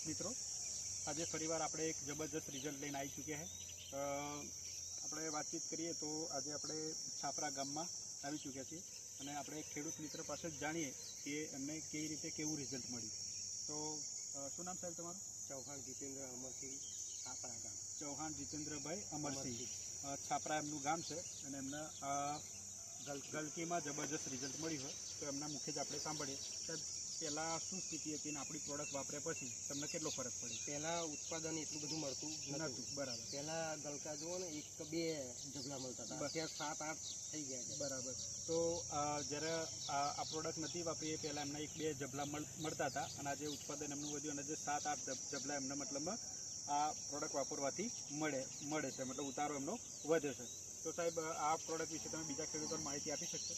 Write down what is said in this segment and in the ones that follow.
ખેડૂત મિત્રો, આજે ફરીવાર આપણે એક જબરદસ્ત રિઝલ્ટ લઈને આવી ચૂક્યા છે। આપણે વાતચીત કરીએ તો આજે આપણે છાપરા ગામમાં આવી ચૂક્યા છીએ અને આપણે એક ખેડૂત મિત્ર પાસે જ જાણીએ કે એમને કેવી રીતે કેવું રિઝલ્ટ મળ્યું। તો શું નામ સાહેબ તમારું? ચૌહાણ જીતેન્દ્ર અમરસિંહ, છાપરા ગામ। ચૌહાણ જીતેન્દ્રભાઈ અમરસિંહ, છાપરા એમનું ગામ છે અને એમને ગલકીમાં જબરદસ્ત રિઝલ્ટ મળ્યું હોય તો એમના મુખે જ આપણે સાંભળીએ। પહેલાં શું સ્થિતિ હતી અને આપણી પ્રોડક્ટ વાપર્યા પછી તમને કેટલો ફરક પડ્યો? પહેલાં ઉત્પાદન એટલું બધું મળતું નહોતું। બરાબર। પહેલાં ગલકા જુઓ ને 1 કે 2 જબલા મળતા હતા, અત્યારે 7-8 થઈ ગયા છે। બરાબર। તો જ્યારે આ પ્રોડક્ટ નથી વાપરી એ પહેલાં એમને 1-2 જબલા મળતા હતા અને આજે ઉત્પાદન એમનું વધ્યું અને જે 7-8 જબલા એમના મતલબમાં આ પ્રોડક્ટ વાપરવાથી મળે છે, મતલબ ઉતારો એમનો વધે છે। તો સાહેબ આ પ્રોડક્ટ વિશે તમે બીજા ખેડૂતોને માહિતી આપી શકશો?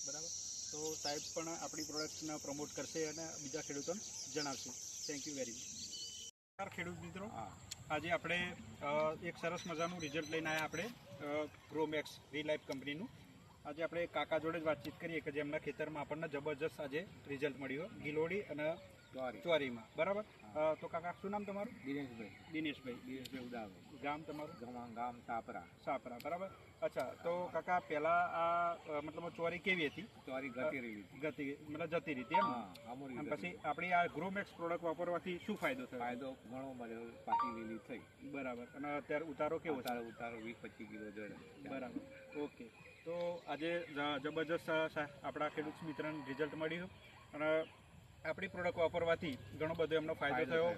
બરાબર। તો સાહેબ પણ આપણી પ્રોડક્ટને પ્રમોટ કરશે અને બીજા ખેડૂતોને જણાવશે। Thank you very much. ખેડૂત મિત્રો, આજે આપણે એક સરસ મજાનું રિઝલ્ટ લઈને આવ્યા આપણે ગ્રોમેક્સ વીલાઇફ કંપનીનું। આજે આપણે કાકા જોડે જ વાતચીત કરીએ કે જેમના ખેતરમાં આપણને જબરજસ્ત આજે રિઝલ્ટ મળ્યું ગિલોડી અને ચોરીમાં। બરાબર। તો કાકા શું નામ તમારું? દિનેશભાઈ ઉદાભાઈ। ગામ તમારું? ગામ છાપરા। બરાબર। અચ્છા, તો કાકા પહેલાં આ મતલબ ચોરી કેવી હતી? ચોરી ગતી રહી મતલબ જતી રહી એમ? પછી આપણી આ ગ્રોમેક્સ પ્રોડક્ટ વાપરવાથી શું ફાયદો થયો? ફાયદો ઘણો મળ્યો, પાકી લીલી થઈ। બરાબર। અને અત્યારે ઉતારો કેવો છે? ઉતારો 20-25 કિલો જડે। બરાબર, ઓકે। તો આજે જબરજસ્ત આપણા ખેડૂત મિત્રને રિઝલ્ટ મળ્યું અને આપણી પ્રોડક્ટ વાપરવાથી ઘણો બધો એમનો ફાયદો થયો।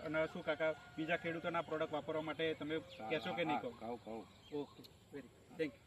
અને શું કાકા બીજા ખેડૂતોના પ્રોડક્ટ વાપરવા માટે તમે કહેશો કે નહીં કહો? કહું। Okay, very thank you.